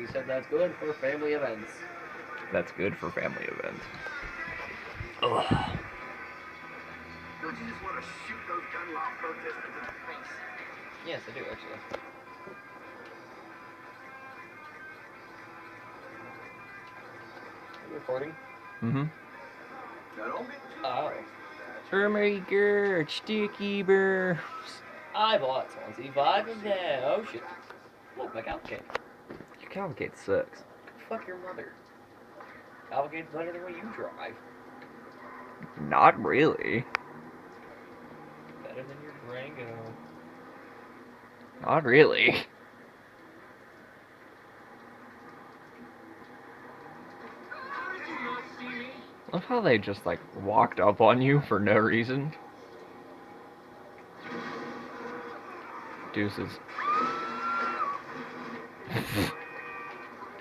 He said that's good for family events. That's good for family events. Ugh. Don't you just want to shoot those gun law protesters in the face? Yes, I do actually. Are you recording? Mm-hmm. Oh. Hermager, sticky burrs. I bought 25 of them. Oh shit. Look, my Calvacade. Your Calvacade sucks. Fuck your mother. Calvacade's better than what you drive. Not really. Better than your Durango. Not really. I love how they just like walked up on you for no reason. Deuces.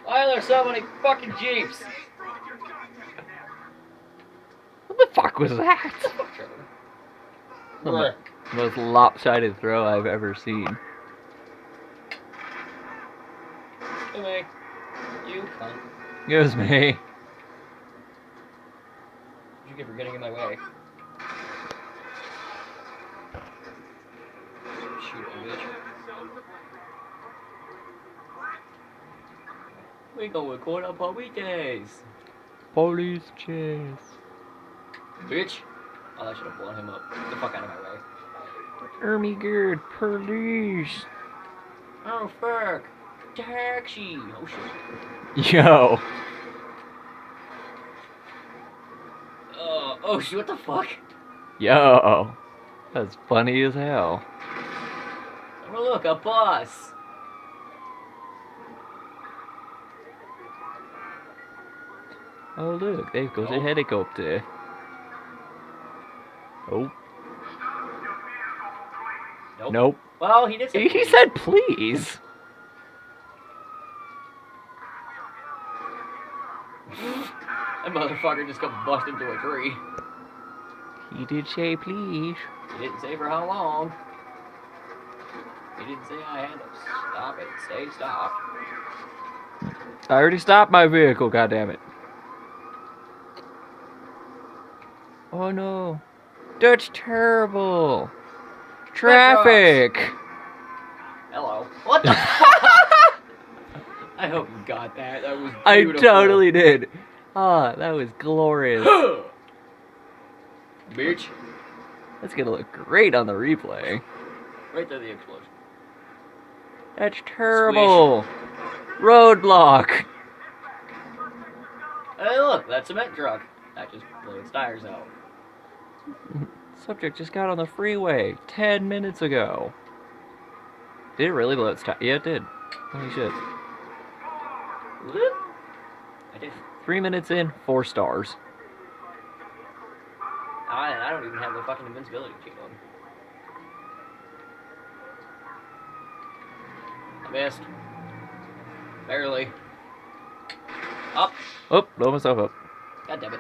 Why are there so many fucking Jeeps? What the fuck was that? Bruh. The most lopsided throw I've ever seen. Hey, me. You cunt. It was me. What'd you get for getting in my way? Shoot it, bitch. We gonna record on weekdays. Police chase. Bitch. Oh, I should have blown him up. Get the fuck out of my way. Ermigerd, police. Oh, fuck. Taxi. Oh, shit. Yo. Oh, shit, what the fuck? Yo. That's funny as hell. Oh, look, a bus. Oh look, there goes a helicopter. Oh. Nope. Nope. Well, he did say He please. said please. That motherfucker just got busted into a tree. He did say please. He didn't say for how long. He didn't say I had to stop it. Stay stopped. I already stopped my vehicle, goddammit. Oh no. That's terrible. Traffic. Hello. What the fuck? I hope you got that. That was I beautiful. totally did. Ah, that was glorious. Bitch. That's gonna look great on the replay. Right there, the explosion. That's terrible. Roadblock. Hey, look, that cement truck. That just blew its tires out. Subject just got on the freeway 10 minutes ago. Did it really blow its tire? Yeah, it did. Holy shit. I did. 3 minutes in, 4 stars. I don't even have the fucking invincibility cheat on. I missed. Barely. Up. Oh, blow myself up. God damn it.